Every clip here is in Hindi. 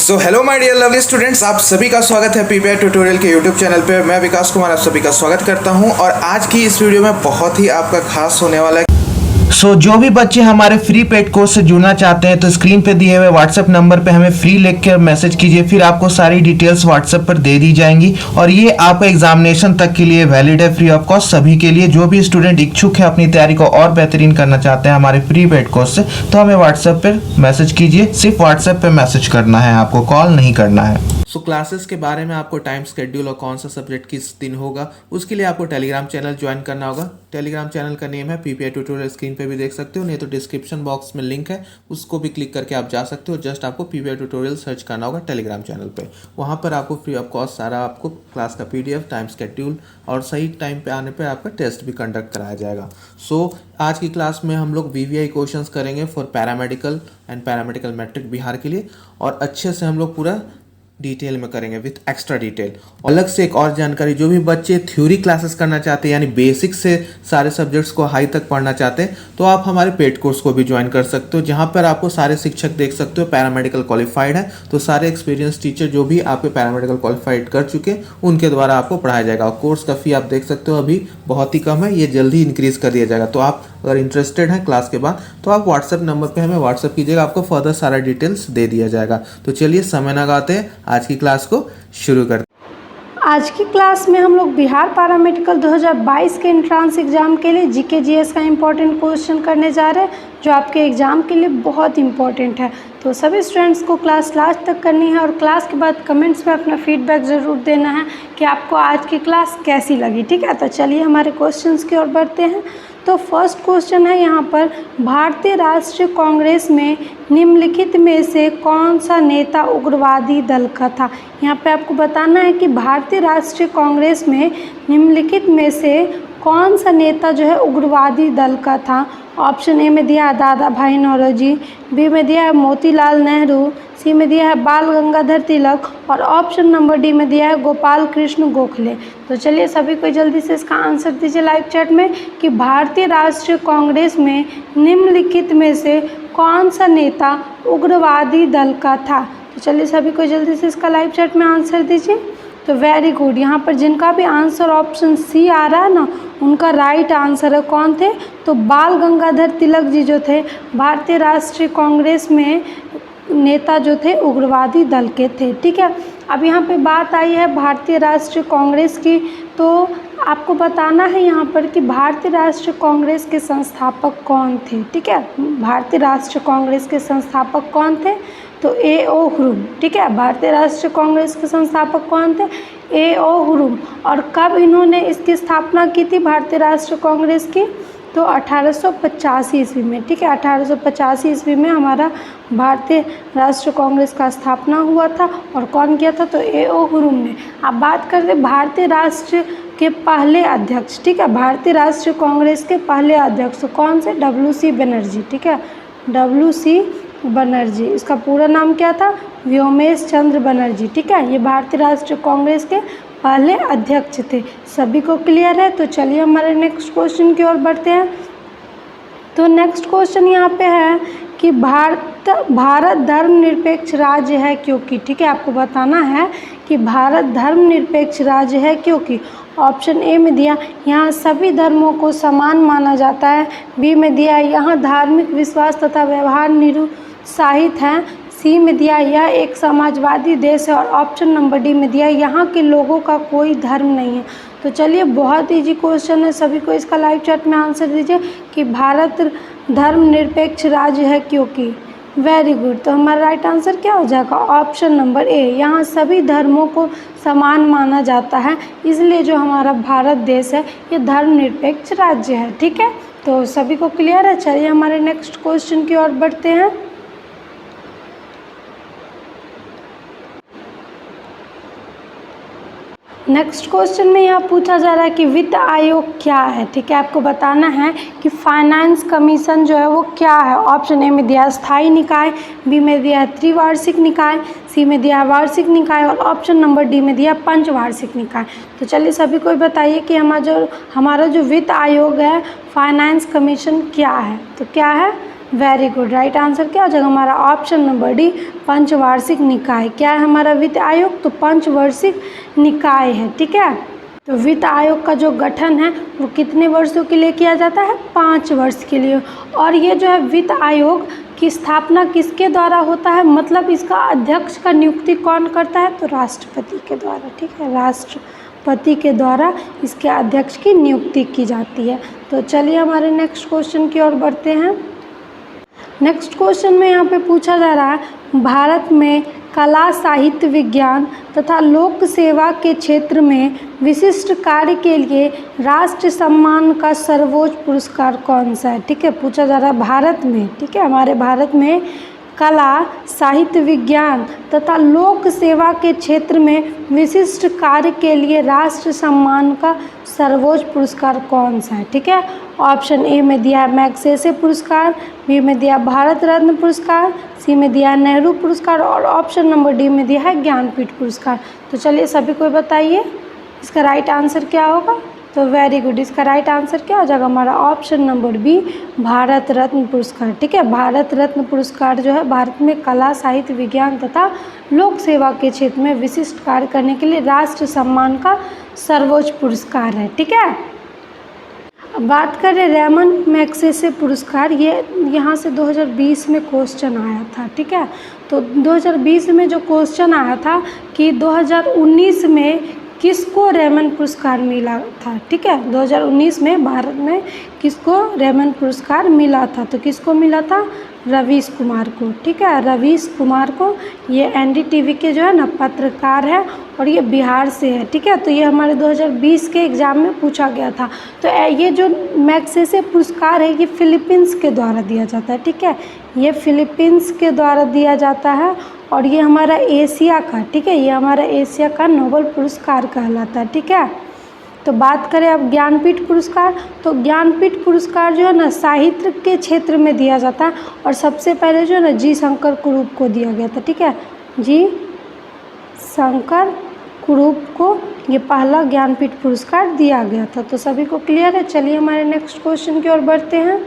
So hello my dear lovely students, आप सभी का स्वागत है पीपीआई ट्यूटोरियल के यूट्यूब चैनल पे। मैं विकास कुमार आप सभी का स्वागत करता हूं और आज की इस वीडियो में बहुत ही आपका खास होने वाला है। जो भी बच्चे हमारे फ्री पेड कोर्स से जुड़ना चाहते हैं तो स्क्रीन पे दिए हुए व्हाट्सएप नंबर पे हमें फ्री लिख कर मैसेज कीजिए, फिर आपको सारी डिटेल्स व्हाट्सएप पर दे दी जाएंगी और ये आपका एग्जामिनेशन तक के लिए वैलिड है, फ्री ऑफ कॉस्ट सभी के लिए। जो भी स्टूडेंट इच्छुक है अपनी तैयारी को और बेहतरीन करना चाहते हैं हमारे फ्री पेड कोर्स से, तो हमें व्हाट्सएप पर मैसेज कीजिए। सिर्फ व्हाट्सएप पर मैसेज करना है, आपको कॉल नहीं करना है। क्लासेस के बारे में आपको टाइम शेड्यूल और कौन सा सब्जेक्ट किस दिन होगा उसके लिए आपको टेलीग्राम चैनल ज्वाइन करना होगा। टेलीग्राम चैनल का नेम है पीपीआई ट्यूटोरियल, स्क्रीन पे भी देख सकते हो, नहीं तो डिस्क्रिप्शन बॉक्स में लिंक है, उसको भी क्लिक करके आप जा सकते हो। जस्ट आपको पीपीआई ट्यूटोरियल सर्च करना होगा टेलीग्राम चैनल पे। वहाँ पर आपको फ्री ऑफ कॉस्ट सारा आपको क्लास का पीडीएफ, टाइम शेड्यूल और सही टाइम पे आने पर आपका टेस्ट भी कंडक्ट कराया जाएगा। आज की क्लास में हम लोग वीवीआई क्वेश्चंस करेंगे for paramedical and paramedical matric Bihar के लिए, और अच्छे से हम लोग पूरा डिटेल में करेंगे विथ एक्स्ट्रा डिटेल। अलग से एक और जानकारी, जो भी बच्चे थ्योरी क्लासेस करना चाहते हैं यानी बेसिक से सारे सब्जेक्ट्स को हाई तक पढ़ना चाहते हैं तो आप हमारे पेड कोर्स को भी ज्वाइन कर सकते हो, जहां पर आपको सारे शिक्षक देख सकते हो पैरामेडिकल क्वालिफाइड है, तो सारे एक्सपीरियंस टीचर जो भी आपके पैरामेडिकल क्वालिफाइड कर चुके उनके द्वारा आपको पढ़ाया जाएगा। और कोर्स का फी आप देख सकते हो अभी बहुत ही कम है, ये जल्दी इंक्रीज कर दिया जाएगा। तो आप अगर इंटरेस्टेड हैं क्लास के बाद तो आप व्हाट्सएप नंबर पे हमें व्हाट्सएप कीजिएगा, आपको फर्दर सारा डिटेल्स दे दिया जाएगा। तो चलिए समय ना गाते हैं, आज की क्लास को शुरू करते हैं। आज की क्लास में हम लोग बिहार पैरामेडिकल 2022 के एंट्रांस एग्ज़ाम के लिए जीके जीएस का इम्पोर्टेंट क्वेश्चन करने जा रहे हैं, जो आपके एग्ज़ाम के लिए बहुत इंपॉर्टेंट है। तो सभी स्टूडेंट्स को क्लास लास्ट तक करनी है और क्लास के बाद कमेंट्स में अपना फीडबैक ज़रूर देना है कि आपको आज की क्लास कैसी लगी। ठीक है, तो चलिए हमारे क्वेश्चंस की ओर बढ़ते हैं। तो फर्स्ट क्वेश्चन है यहाँ पर, भारतीय राष्ट्रीय कांग्रेस में निम्नलिखित में से कौन सा नेता उग्रवादी दल का था। यहाँ पे आपको बताना है कि भारतीय राष्ट्रीय कांग्रेस में निम्नलिखित में से कौन सा नेता जो है उग्रवादी दल का था। ऑप्शन ए में दिया है दादा भाई नौरोजी, बी में दिया है मोतीलाल नेहरू, सी में दिया है बाल गंगाधर तिलक और ऑप्शन नंबर डी में दिया है गोपाल कृष्ण गोखले। तो चलिए सभी को जल्दी से इसका आंसर दीजिए लाइव चैट में कि भारतीय राष्ट्रीय कांग्रेस में निम्नलिखित में से कौन सा नेता उग्रवादी दल का था। तो चलिए सभी को जल्दी से इसका लाइव चैट में आंसर दीजिए। तो वेरी गुड, यहाँ पर जिनका भी आंसर ऑप्शन सी आ रहा है ना, उनका राइट आंसर है। कौन थे? तो बाल गंगाधर तिलक जी जो थे भारतीय राष्ट्रीय कांग्रेस में नेता जो थे उग्रवादी दल के थे। ठीक है, अब यहाँ पे बात आई है भारतीय राष्ट्रीय कांग्रेस की, तो आपको बताना है यहाँ पर कि भारतीय राष्ट्रीय कांग्रेस के संस्थापक कौन थे। ठीक है, भारतीय राष्ट्रीय कांग्रेस के संस्थापक कौन थे? तो A.O. हुरुम। ठीक है, भारतीय राष्ट्रीय कांग्रेस के संस्थापक कौन थे? A.O. हुरुम। और कब इन्होंने इसकी स्थापना की थी भारतीय राष्ट्रीय कांग्रेस की? तो 1885 ईस्वी में। ठीक है, 1885 ईस्वी में हमारा भारतीय राष्ट्रीय कांग्रेस का स्थापना हुआ था। और कौन किया था? तो A.O. हुरुम ने। अब बात करते भारतीय राष्ट्र के पहले अध्यक्ष। ठीक है, भारतीय राष्ट्रीय कांग्रेस के पहले अध्यक्ष कौन से? W.C. बनर्जी। ठीक है, W.C. बनर्जी, इसका पूरा नाम क्या था? व्योमेश चंद्र बनर्जी। ठीक है, ये भारतीय राष्ट्रीय कांग्रेस के पहले अध्यक्ष थे। सभी को क्लियर है? तो चलिए हमारे नेक्स्ट क्वेश्चन की ओर बढ़ते हैं। तो नेक्स्ट क्वेश्चन यहाँ पे है कि भारत धर्मनिरपेक्ष राज्य है क्योंकि। ठीक है, आपको बताना है कि भारत धर्मनिरपेक्ष राज्य है क्योंकि। ऑप्शन ए में दिया यहाँ सभी धर्मों को समान माना जाता है, बी में दिया यहाँ धार्मिक विश्वास तथा व्यवहार निरुत्साहित हैं, सी में दिया यह एक समाजवादी देश है और ऑप्शन नंबर डी में दिया यहाँ के लोगों का कोई धर्म नहीं है। तो चलिए बहुत इजी क्वेश्चन है, सभी को इसका लाइव चैट में आंसर दीजिए कि भारत धर्मनिरपेक्ष राज्य है क्योंकि। वेरी गुड, तो हमारा राइट आंसर क्या हो जाएगा? ऑप्शन नंबर ए, यहाँ सभी धर्मों को समान माना जाता है, इसलिए जो हमारा भारत देश है ये धर्मनिरपेक्ष राज्य है। ठीक है, तो सभी को क्लियर है? चलिए हमारे नेक्स्ट क्वेश्चन की ओर बढ़ते हैं। नेक्स्ट क्वेश्चन में यहाँ पूछा जा रहा है कि वित्त आयोग क्या है। ठीक है, आपको बताना है कि फाइनेंस कमीशन जो है वो क्या है। ऑप्शन ए में दिया है स्थायी निकाय, बी में दिया है त्रिवार्षिक निकाय, सी में दिया है वार्षिक निकाय और ऑप्शन नंबर डी में दिया पंचवार्षिक निकाय। तो चलिए सभी को बताइए कि हमारा जो वित्त आयोग है फाइनेंस कमीशन क्या है। तो क्या है? वेरी गुड, राइट आंसर क्या हो जाएगा हमारा ऑप्शन नंबर डी, पंचवार्षिक निकाय। क्या है हमारा वित्त आयोग? तो पंचवार्षिक निकाय है। ठीक है, तो वित्त आयोग का जो गठन है वो कितने वर्षों के लिए किया जाता है? 5 वर्ष के लिए। और ये जो है वित्त आयोग की स्थापना किसके द्वारा होता है, मतलब इसका अध्यक्ष का नियुक्ति कौन करता है? तो राष्ट्रपति के द्वारा। ठीक है, राष्ट्रपति के द्वारा इसके अध्यक्ष की नियुक्ति की जाती है। तो चलिए हमारे नेक्स्ट क्वेश्चन की ओर बढ़ते हैं। नेक्स्ट क्वेश्चन में यहाँ पे पूछा जा रहा है, भारत में कला, साहित्य, विज्ञान तथा लोक सेवा के क्षेत्र में विशिष्ट कार्य के लिए राष्ट्रीय सम्मान का सर्वोच्च पुरस्कार कौन सा है? ठीक है, पूछा जा रहा है भारत में। ठीक है, हमारे भारत में कला, साहित्य, विज्ञान तथा लोक सेवा के क्षेत्र में विशिष्ट कार्य के लिए राष्ट्रीय सम्मान का सर्वोच्च पुरस्कार कौन सा है? ठीक है, ऑप्शन ए में दिया है मैग्सेसे पुरस्कार, बी में दिया भारत रत्न पुरस्कार, सी में दिया नेहरू पुरस्कार और ऑप्शन नंबर डी में दिया है ज्ञानपीठ पुरस्कार। तो चलिए सभी को बताइए इसका राइट आंसर क्या होगा। तो वेरी गुड, इसका राइट आंसर क्या हो जाएगा हमारा option number B, Bharat Ratna पुरस्कार। ठीक है, भारत रत्न पुरस्कार जो है भारत में कला, साहित्य, विज्ञान तथा लोक सेवा के क्षेत्र में विशिष्ट कार्य करने के लिए राष्ट्रीय सम्मान का सर्वोच्च पुरस्कार है। ठीक है, अब बात करें रेमन मैग्सेसे पुरस्कार, ये यहाँ से 2020 में क्वेश्चन आया था। ठीक है, तो 2020 में जो क्वेश्चन आया था कि 2019 में किसको रेमन पुरस्कार मिला था। ठीक है, 2019 में भारत में किसको रेमन पुरस्कार मिला था? तो किसको मिला था? रवीश कुमार को। ठीक है, रवीश कुमार को। ये एनडीटीवी के जो है ना पत्रकार है और ये बिहार से है। ठीक है, तो ये हमारे 2020 के एग्ज़ाम में पूछा गया था। तो ये जो मैग्सेसे पुरस्कार है ये फिलीपींस के द्वारा दिया जाता है। ठीक है, ये फिलीपींस के द्वारा दिया जाता है और ये हमारा एशिया का, ठीक है, ये हमारा एशिया का नोबेल पुरस्कार कहलाता है। ठीक है, तो बात करें अब ज्ञानपीठ पुरस्कार, तो ज्ञानपीठ पुरस्कार जो है ना साहित्य के क्षेत्र में दिया जाता है और सबसे पहले जो है ना जी शंकर कुरूप को दिया गया था। ठीक है, जी शंकर कुरूप को ये पहला ज्ञानपीठ पुरस्कार दिया गया था। तो सभी को क्लियर है। चलिए हमारे नेक्स्ट क्वेश्चन की ओर बढ़ते हैं।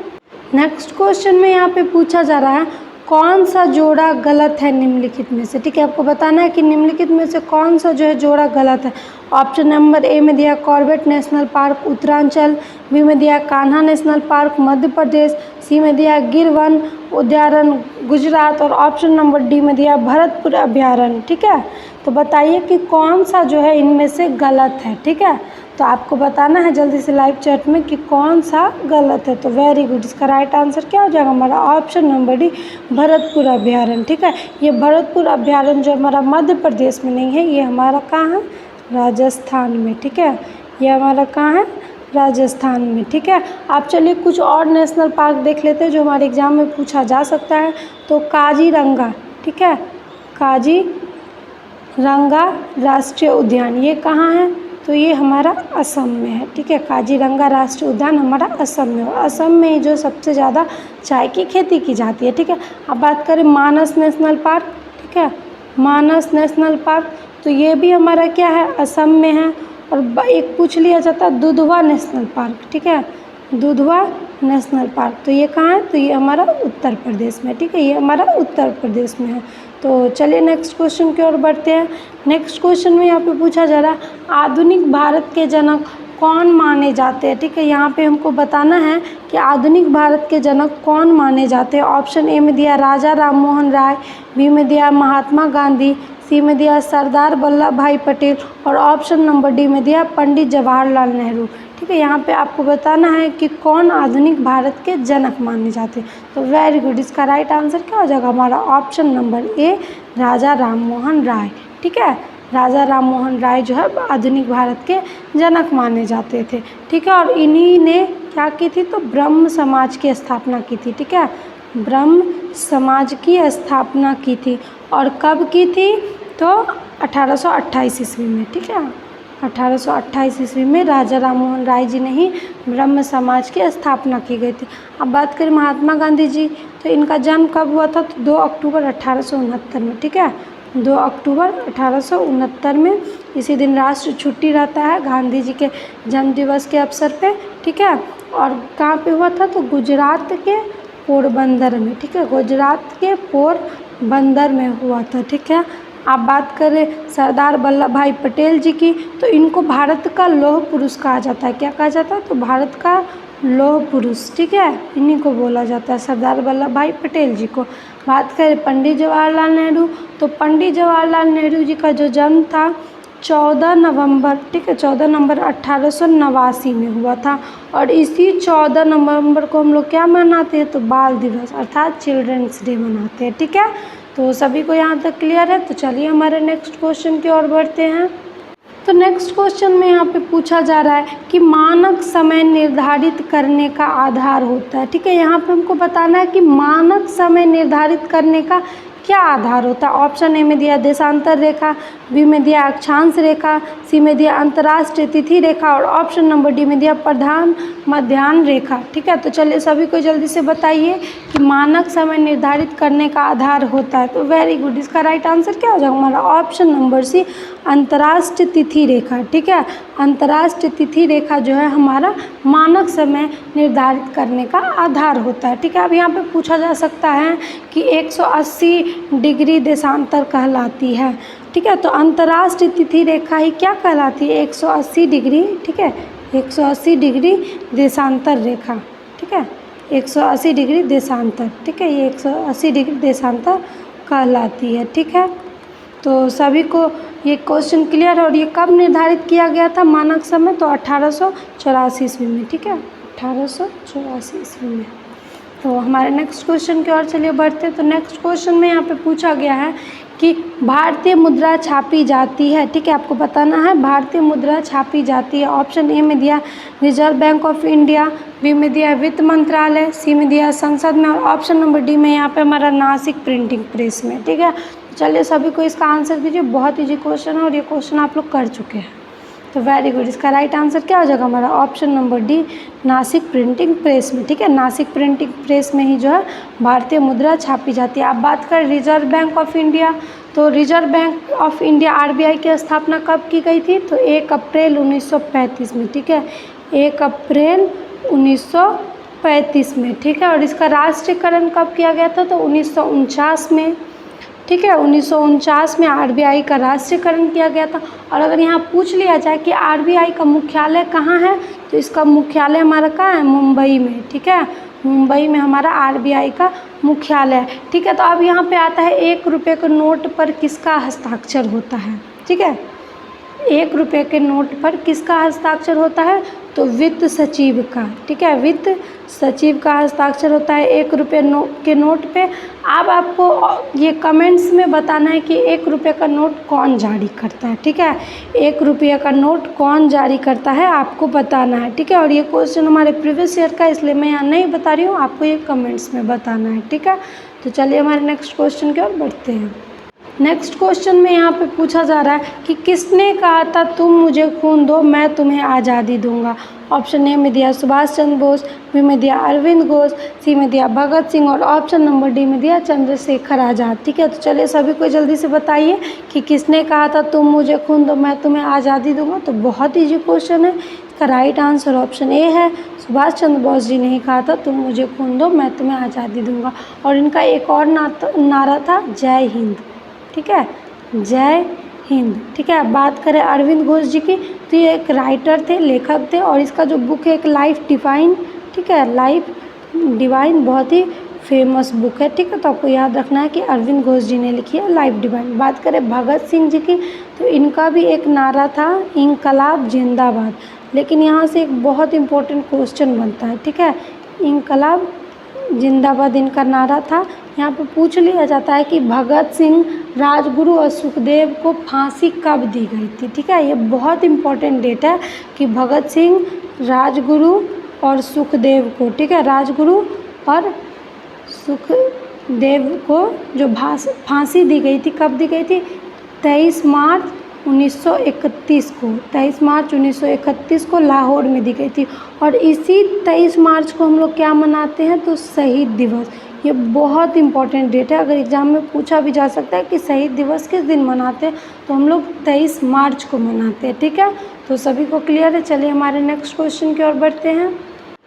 नेक्स्ट क्वेश्चन में यहाँ पे पूछा जा रहा है, कौन सा जोड़ा गलत है निम्नलिखित में से? ठीक है, आपको बताना है कि निम्नलिखित में से कौन सा जो है जोड़ा गलत है। ऑप्शन नंबर ए में दिया Corbett National Park Uttaranchal, B में दिया Kanha National Park Madhya Pradesh, C में दिया गिर वन उद्यान गुजरात और ऑप्शन नंबर डी में दिया भरतपुर अभयारण्य। ठीक है, तो बताइए कि कौन सा जो है इनमें से गलत है। ठीक है, तो आपको बताना है जल्दी से लाइव चैट में कि कौन सा गलत है। तो वेरी गुड, इसका राइट आंसर क्या हो जाएगा हमारा ऑप्शन नंबर डी, भरतपुर अभयारण्य। ठीक है, ये भरतपुर अभयारण्य जो हमारा मध्य प्रदेश में नहीं है, ये हमारा कहाँ है? राजस्थान में। ठीक है, ये हमारा कहाँ है? राजस्थान में। ठीक है, आप चलिए कुछ और नेशनल पार्क देख लेते हैं जो हमारे एग्जाम में पूछा जा सकता है। तो काजीरंगा, ठीक है, काजीरंगा राष्ट्रीय उद्यान ये कहाँ है? तो ये हमारा असम में है। ठीक है, काजीरंगा राष्ट्रीय उद्यान हमारा असम में है। असम में जो सबसे ज़्यादा चाय की खेती की जाती है। ठीक है, अब बात करें मानस नेशनल पार्क। ठीक है, मानस नेशनल पार्क तो ये भी हमारा क्या है? असम में है। और एक पूछ लिया जाता है दुधवा नेशनल पार्क। ठीक है, दुधवा नेशनल पार्क तो ये कहाँ है? तो ये हमारा उत्तर प्रदेश में। ठीक है, ये हमारा उत्तर प्रदेश में है। तो चलिए नेक्स्ट क्वेश्चन की ओर बढ़ते हैं। नेक्स्ट क्वेश्चन में यहाँ पे पूछा जा रहा है, आधुनिक भारत के जनक कौन माने जाते हैं? ठीक है, यहाँ पे हमको बताना है कि आधुनिक भारत के जनक कौन माने जाते हैं। ऑप्शन ए में दिया राजा राममोहन राय, बी में दिया महात्मा गांधी, सी में दिया सरदार वल्लभ भाई पटेल और ऑप्शन नंबर डी में दिया पंडित जवाहरलाल नेहरू। ठीक है, यहाँ पे आपको बताना है कि कौन आधुनिक भारत के जनक माने जाते हैं। तो वेरी गुड, इसका राइट आंसर क्या हो जाएगा हमारा option number A, Raja Rammohan Roy. ठीक है, राजा राममोहन राय जो है आधुनिक भारत के जनक माने जाते थे। ठीक है, और इन्हीं ने क्या की थी? तो ब्रह्म समाज की स्थापना की थी। ठीक है, ब्रह्म समाज की स्थापना की थी और कब की थी? तो 1828 ईस्वी में। ठीक है, 1828 ईस्वी में राजा राममोहन राय जी ने ही ब्रह्म समाज की स्थापना की गई थी। अब बात करें महात्मा गांधी जी, तो इनका जन्म कब हुआ था? तो 2 अक्टूबर 1869 में। ठीक है, 2 अक्टूबर 1869 में। इसी दिन राष्ट्र छुट्टी रहता है गांधी जी के जन्म दिवस के अवसर पे। ठीक है, और कहाँ पे हुआ था? तो गुजरात के पोरबंदर में, ठीक है, गुजरात के पोरबंदर में हुआ था, ठीक है। आप बात करें सरदार वल्लभ भाई पटेल जी की, तो इनको भारत का लौह पुरुष कहा जाता है। क्या कहा जाता है? तो भारत का लौह पुरुष, ठीक है, इन्हीं को बोला जाता है, सरदार वल्लभ भाई पटेल जी को। बात करें पंडित जवाहरलाल नेहरू, तो पंडित जवाहरलाल नेहरू जी का जो जन्म था 14 नवंबर, ठीक है, 14 नवंबर 1889 में हुआ था। और इसी 14 नवंबर को हम लोग क्या मनाते हैं? तो बाल दिवस अर्थात चिल्ड्रंस डे मनाते हैं, ठीक है। तो सभी को यहाँ तक क्लियर है? तो चलिए हमारे नेक्स्ट क्वेश्चन की ओर बढ़ते हैं। तो नेक्स्ट क्वेश्चन में यहाँ पे पूछा जा रहा है कि मानक समय निर्धारित करने का आधार होता है, ठीक है। यहाँ पे हमको बताना है कि मानक समय निर्धारित करने का क्या आधार होता है। ऑप्शन ए में दिया देशांतर रेखा, बी में दिया अक्षांश रेखा, सी में दिया अंतर्राष्ट्रीय तिथि रेखा और ऑप्शन नंबर डी में दिया प्रधान मध्याह्न रेखा, ठीक है। तो चलिए सभी को जल्दी से बताइए कि मानक समय निर्धारित करने का आधार होता है। तो वेरी गुड, इसका राइट आंसर क्या हो जाएगा हमारा? ऑप्शन नंबर सी, अंतर्राष्ट्रीय तिथि रेखा, ठीक है। अंतर्राष्ट्रीय तिथि रेखा जो है हमारा मानक समय निर्धारित करने का आधार होता है, ठीक है। अब यहाँ पे पूछा जा सकता है कि 180 डिग्री देशांतर कहलाती है, ठीक है। तो अंतर्राष्ट्रीय तिथि रेखा ही क्या कहलाती है? 180 डिग्री, ठीक है, 180 डिग्री देशांतर रेखा, ठीक है, 180 डिग्री देशांतर, ठीक है, ये 180 डिग्री देशांतर कहलाती है, ठीक है। तो सभी को ये क्वेश्चन क्लियर है। और ये कब निर्धारित किया गया था मानक समय? तो 1884 ईस्वी में, ठीक है, 1884 ईस्वी में। तो हमारे नेक्स्ट क्वेश्चन की ओर चलिए बढ़ते हैं। तो नेक्स्ट क्वेश्चन में यहाँ पे पूछा गया है कि भारतीय मुद्रा छापी जाती है, ठीक है, आपको बताना है भारतीय मुद्रा छापी जाती है। ऑप्शन ए में दिया Reserve Bank of India, B में दिया वित्त मंत्रालय, सी में दिया संसद में और ऑप्शन नंबर डी में यहाँ पे हमारा नासिक प्रिंटिंग प्रेस में, ठीक है। तो चलिए सभी को इसका आंसर दीजिए, बहुत ईजी क्वेश्चन है और ये क्वेश्चन आप लोग कर चुके हैं। तो वेरी गुड, इसका राइट आंसर क्या हो जाएगा हमारा? Option number D, Nashik printing press में, ठीक है। नासिक प्रिंटिंग प्रेस में ही जो है भारतीय मुद्रा छापी जाती है। आप बात करें रिजर्व बैंक ऑफ इंडिया, तो reserve Bank of India RBI की स्थापना कब की गई थी? तो 1 अप्रैल 1935 में, ठीक है, 1 अप्रैल 1935 में, ठीक है। और इसका राष्ट्रीयकरण कब किया गया था? तो 1949 में, ठीक है, 1949 में आरबीआई का राष्ट्रीयकरण किया गया था। और अगर यहाँ पूछ लिया जाए कि आरबीआई का मुख्यालय कहाँ है, तो इसका मुख्यालय हमारा कहाँ है? मुंबई में, ठीक है, मुंबई में हमारा आरबीआई का मुख्यालय है, ठीक है। तो अब यहाँ पे आता है 1 रुपये के नोट पर किसका हस्ताक्षर होता है, ठीक है। 1 रुपये के नोट पर किसका हस्ताक्षर होता है? तो वित्त सचिव का, ठीक है, वित्त सचिव का हस्ताक्षर होता है 1 रुपये के नोट पे। अब आपको ये कमेंट्स में बताना है कि 1 रुपये का नोट कौन जारी करता है, ठीक है, 1 रुपये का नोट कौन जारी करता है आपको बताना है, ठीक है। और ये क्वेश्चन हमारे प्रीवियस ईयर का, इसलिए मैं यहाँ नहीं बता रही हूँ, आपको ये कमेंट्स में बताना है, ठीक है। तो चलिए हमारे नेक्स्ट क्वेश्चन की ओर बढ़ते हैं। नेक्स्ट क्वेश्चन में यहाँ पे पूछा जा रहा है कि किसने कहा था तुम मुझे खून दो मैं तुम्हें आज़ादी दूंगा। ऑप्शन ए में दिया सुभाष चंद्र बोस, बी में दिया अरविंद घोष, सी में दिया भगत सिंह और ऑप्शन नंबर डी में दिया चंद्रशेखर आज़ाद, ठीक है। तो चलिए सभी को जल्दी से बताइए कि किसने कहा था तुम मुझे खून दो मैं तुम्हें आज़ादी दूंगा। तो बहुत ईजी क्वेश्चन है, इसका राइट आंसर ऑप्शन ए है, सुभाष चंद्र बोस जी ने ही कहा था तुम मुझे खून दो मैं तुम्हें आज़ादी दूंगा। और इनका एक और नारा था जय हिंद, ठीक है, जय हिंद, ठीक है। बात करें अरविंद घोष जी की, तो ये एक राइटर थे, लेखक थे और इसका जो बुक है एक लाइफ डिवाइन, ठीक है, लाइफ डिवाइन बहुत ही फेमस बुक है, ठीक है। तो आपको याद रखना है कि अरविंद घोष जी ने लिखी है लाइफ डिवाइन। बात करें भगत सिंह जी की, तो इनका भी एक नारा था इंकलाब जिंदाबाद। लेकिन यहाँ से एक बहुत इम्पोर्टेंट क्वेश्चन बनता है, ठीक है, इंकलाब जिंदाबाद इनका नारा था। यहाँ पे पूछ लिया जाता है कि भगत सिंह, राजगुरु और सुखदेव को फांसी कब दी गई थी, ठीक है। ये बहुत इम्पोर्टेंट डेट है कि भगत सिंह, राजगुरु और सुखदेव को, ठीक है, राजगुरु और सुखदेव को जो फांसी दी गई थी, कब दी गई थी? 23 मार्च 1931 को, 23 मार्च 1931 को लाहौर में दी गई थी। और इसी 23 मार्च को हम लोग क्या मनाते हैं? तो शहीद दिवस। ये बहुत इम्पॉर्टेंट डेट है, अगर एग्ज़ाम में पूछा भी जा सकता है कि शहीद दिवस किस दिन मनाते हैं, तो हम लोग 23 मार्च को मनाते हैं, ठीक है। तो सभी को क्लियर है। चलिए हमारे नेक्स्ट क्वेश्चन की ओर बढ़ते हैं।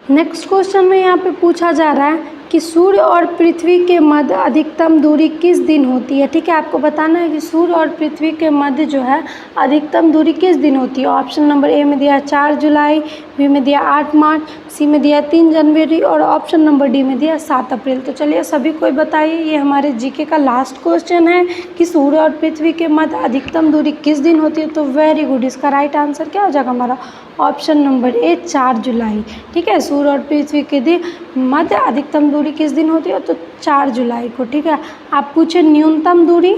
नेक्स्ट क्वेश्चन में यहाँ पे पूछा जा रहा है कि सूर्य और पृथ्वी के मध्य अधिकतम दूरी किस दिन होती है। ठीक है, आपको बताना है कि सूर्य और पृथ्वी के मध्य जो है अधिकतम दूरी किस दिन होती है। ऑप्शन नंबर ए में दिया 4 जुलाई, बी में दिया 8 मार्च, सी में दिया 3 जनवरी और ऑप्शन नंबर डी में दिया 7 अप्रैल। तो चलिए सभी कोई बताइए, ये हमारे जीके का लास्ट क्वेश्चन है कि सूर्य और पृथ्वी के मध्य अधिकतम दूरी किस दिन होती है। तो वेरी गुड, इसका राइट आंसर क्या हो जाएगा हमारा ऑप्शन नंबर ए 4 जुलाई। ठीक है, सूर्य और पृथ्वी के मध्य अधिकतम दूरी किस दिन होती है, तो 4 जुलाई को। ठीक है, आप पूछे न्यूनतम दूरी,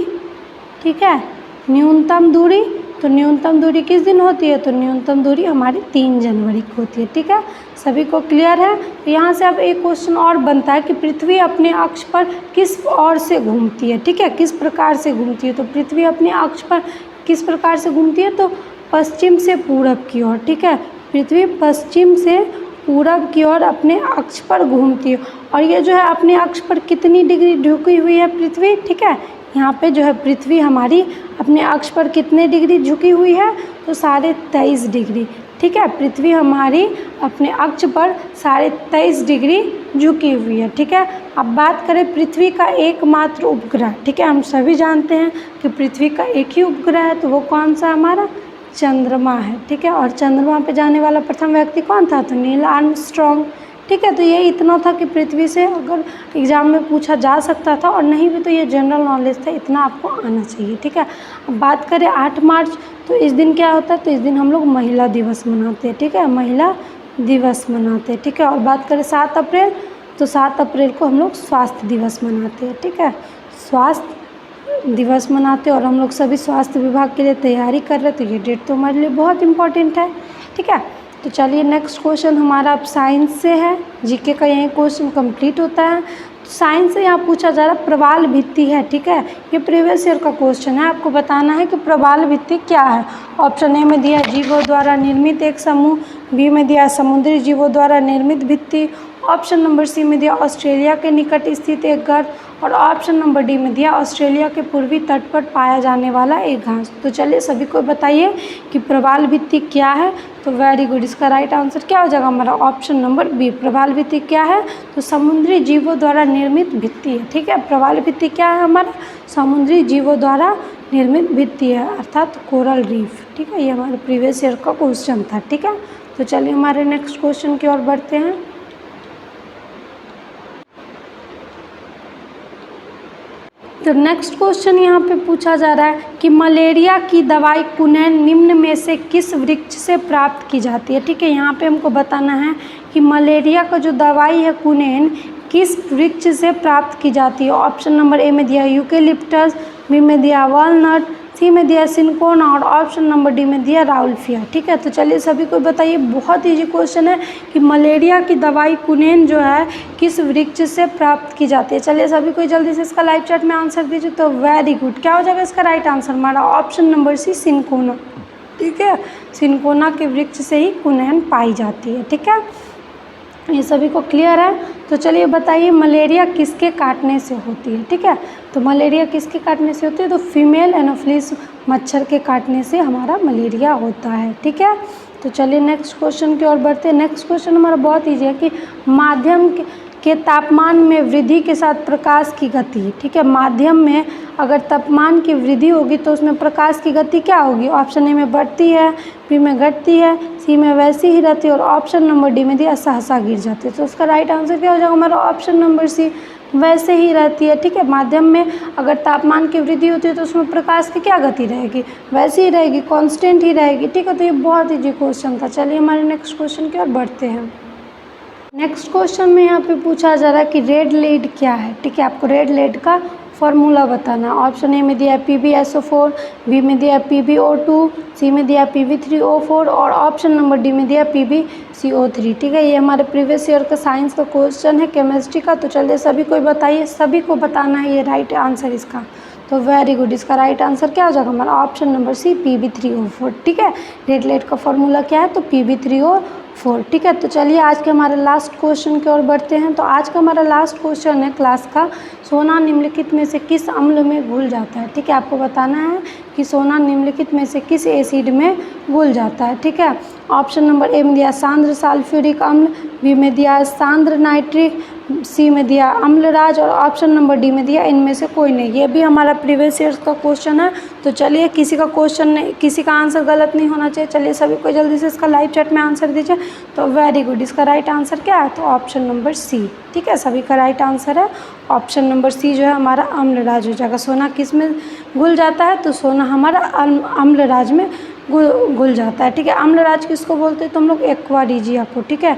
ठीक है, न्यूनतम दूरी, तो न्यूनतम दूरी किस दिन होती है, तो न्यूनतम दूरी हमारी 3 जनवरी को होती है। ठीक है, सभी को क्लियर है। तो यहाँ से अब एक क्वेश्चन और बनता है कि पृथ्वी अपने अक्ष पर किस ओर से घूमती है। ठीक है, किस प्रकार से घूमती है, तो पृथ्वी अपने अक्ष पर किस प्रकार से घूमती है, तो पश्चिम से पूरब की ओर। ठीक है, पृथ्वी पश्चिम से पूरब की ओर अपने अक्ष पर घूमती है। और ये जो है अपने अक्ष पर कितनी डिग्री झुकी हुई है पृथ्वी। ठीक है, यहाँ पे जो है पृथ्वी हमारी अपने अक्ष पर कितने डिग्री झुकी हुई है, तो 23.5 डिग्री। ठीक है, पृथ्वी हमारी अपने अक्ष पर 23.5 डिग्री झुकी हुई है। ठीक है, अब बात करें पृथ्वी का एकमात्र उपग्रह। ठीक है, हम सभी जानते हैं कि पृथ्वी का एक ही उपग्रह है, तो वो कौन सा हमारा चंद्रमा है। ठीक है, और चंद्रमा पे जाने वाला प्रथम व्यक्ति कौन था, तो नील आर्मस्ट्रॉन्ग। ठीक है, तो ये इतना था कि पृथ्वी से अगर एग्ज़ाम में पूछा जा सकता था, और नहीं भी तो ये जनरल नॉलेज था, इतना आपको आना चाहिए। ठीक है, अब बात करें 8 मार्च, तो इस दिन क्या होता है, तो इस दिन हम लोग महिला दिवस मनाते हैं। ठीक है, महिला दिवस मनाते हैं। ठीक है, और बात करें 7 अप्रैल, तो 7 अप्रैल को हम लोग स्वास्थ्य दिवस मनाते हैं। ठीक है, स्वास्थ्य दिवस मनाते हैं, और हम लोग सभी स्वास्थ्य विभाग के लिए तैयारी कर रहे थे। ये डेट तो हमारे लिए बहुत इंपॉर्टेंट है। ठीक है, तो चलिए नेक्स्ट क्वेश्चन हमारा अब साइंस से है। जीके का यही क्वेश्चन कंप्लीट होता है। तो साइंस से यहाँ पूछा जा रहा है प्रवाल भित्ति है। ठीक है, ये प्रीवियस ईयर का क्वेश्चन है। आपको बताना है कि प्रवाल भित्ति क्या है। ऑप्शन ए में दिया जीवों द्वारा निर्मित एक समूह, बी में दिया समुद्री जीवों द्वारा निर्मित भित्ति, ऑप्शन नंबर सी में दिया ऑस्ट्रेलिया के निकट स्थित एक गर्त, और ऑप्शन नंबर डी में दिया ऑस्ट्रेलिया के पूर्वी तट पर पाया जाने वाला एक घास। तो चलिए सभी को बताइए कि प्रवाल भित्ति क्या है। तो वेरी गुड, इसका राइट आंसर क्या हो जाएगा हमारा ऑप्शन नंबर बी। प्रवाल भित्ति क्या है, तो समुद्री जीवों द्वारा निर्मित भित्ति है। ठीक है, प्रवाल भित्ति क्या है हमारा, समुद्री जीवों द्वारा निर्मित भित्ति है, अर्थात कोरल रीफ। ठीक है, ये हमारे प्रीवियस ईयर का क्वेश्चन था। ठीक है, तो चलिए हमारे नेक्स्ट क्वेश्चन की ओर बढ़ते हैं। तो नेक्स्ट क्वेश्चन यहाँ पे पूछा जा रहा है कि मलेरिया की दवाई कुनैन निम्न में से किस वृक्ष से प्राप्त की जाती है। ठीक है, यहाँ पे हमको बताना है कि मलेरिया का जो दवाई है कुनैन किस वृक्ष से प्राप्त की जाती है। ऑप्शन नंबर ए में दिया यूकेलिप्टस, बी में दिया वॉलनट, सी में दिया सिनकोना और ऑप्शन नंबर डी में दिया राउल्फिया। ठीक है, तो चलिए सभी को बताइए, बहुत ईजी क्वेश्चन है कि मलेरिया की दवाई कुनैन जो है किस वृक्ष से प्राप्त की जाती है। चलिए सभी को जल्दी से इसका लाइव चैट में आंसर दीजिए। तो वेरी गुड, क्या हो जाएगा इसका राइट आंसर हमारा ऑप्शन नंबर सी सिनकोना। ठीक है, सिनकोना के वृक्ष से ही कुनैन पाई जाती है। ठीक है, ये सभी को क्लियर है। तो चलिए बताइए मलेरिया किसके काटने से होती है। ठीक है, तो मलेरिया किसके काटने से होती है, तो फीमेल एनोफिलिस मच्छर के काटने से हमारा मलेरिया होता है। ठीक है, तो चलिए नेक्स्ट क्वेश्चन की ओर बढ़ते हैं। नेक्स्ट क्वेश्चन हमारा बहुत ईजी है कि माध्यम के तापमान में वृद्धि के साथ प्रकाश की गति। ठीक है, माध्यम में अगर तापमान की वृद्धि होगी तो उसमें प्रकाश की गति क्या होगी। ऑप्शन ए में बढ़ती है, बी में घटती है, सी में वैसी ही रहती है और ऑप्शन नंबर डी में दिया सहसा गिर जाती है। तो उसका राइट आंसर क्या हो जाएगा हमारा ऑप्शन नंबर सी, वैसे ही रहती है। ठीक है, माध्यम में अगर तापमान की वृद्धि होती है तो उसमें प्रकाश की क्या गति रहेगी, वैसी ही रहेगी, कांस्टेंट ही रहेगी। ठीक है, तो ये बहुत ईजी क्वेश्चन था। चलिए हमारे नेक्स्ट क्वेश्चन की ओर बढ़ते हैं। नेक्स्ट क्वेश्चन में यहाँ पे पूछा जा रहा है कि रेड लेड क्या है। ठीक है, आपको रेड लेड का फॉर्मूला बताना है। ऑप्शन ए में दिया है PbSO4, बी में दिया है PbO2, सी में दिया है Pb3O4 और ऑप्शन नंबर डी में दिया है PbCO3। ठीक है, ये हमारे प्रीवियस ईयर का साइंस का क्वेश्चन है, केमिस्ट्री का। तो चलिए सभी को बताइए, सभी को बताना है ये राइट आंसर इसका। तो वेरी गुड, इसका राइट आंसर क्या हो जाएगा हमारा ऑप्शन नंबर सी Pb3O4। ठीक है, रेड लेड का फॉर्मूला क्या है, तो Pb3O4। ठीक है, तो चलिए आज के हमारे लास्ट क्वेश्चन की ओर बढ़ते हैं। तो आज का हमारा लास्ट क्वेश्चन है क्लास का, सोना निम्नलिखित में से किस अम्ल में घुल जाता है। ठीक है, आपको बताना है कि सोना निम्नलिखित में से किस एसिड में घुल जाता है। ठीक है, ऑप्शन नंबर ए में दिया सांद्र सल्फ्यूरिक अम्ल, बी में दिया सांद्र नाइट्रिक, सी में दिया अम्लराज और ऑप्शन नंबर डी में दिया इनमें से कोई नहीं। ये भी हमारा प्रीवियस ईयर का क्वेश्चन है। तो चलिए किसी का क्वेश्चन नहीं, किसी का आंसर गलत नहीं होना चाहिए। चलिए सभी को जल्दी से इसका लाइव चैट में आंसर दीजिए। तो वेरी गुड, इसका राइट आंसर क्या है? तो ऑप्शन नंबर सी। ठीक है, सभी का राइट आंसर है ऑप्शन नंबर सी जो है हमारा अम्लराज हो जाएगा। सोना किस में घुल जाता है? तो सोना हमारा अम्लराज में घुल जाता है। ठीक है, अम्लराज किसको बोलते हैं? तो हम लोग एक्वा रिजिया को, ठीक है,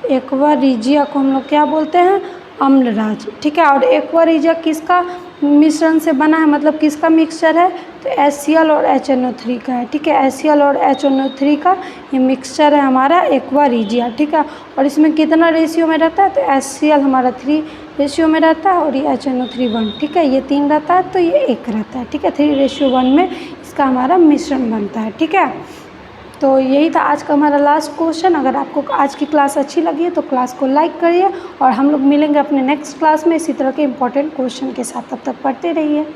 एक्वा रिजिया को हम लोग क्या बोलते हैं? अम्लराज। ठीक है, और एक्वा रिजिया किसका मिश्रण से बना है, मतलब किसका मिक्सचर है? तो HCl और HNO3 का है। ठीक है, HCl और HNO3 का ये मिक्सचर है हमारा एक्वा रिजिया। ठीक है, और इसमें कितना रेशियो में रहता है? तो HCl हमारा 3 रेशियो में रहता है और ये HNO3 1। ठीक है, ये 3 रहता है तो ये 1 रहता है। ठीक है, 3:1 में इसका हमारा मिश्रण बनता है। ठीक है, तो यही था आज का हमारा लास्ट क्वेश्चन। अगर आपको आज की क्लास अच्छी लगी है तो क्लास को लाइक करिए और हम लोग मिलेंगे अपने नेक्स्ट क्लास में इसी तरह के इंपॉर्टेंट क्वेश्चन के साथ। तब तक पढ़ते रहिए।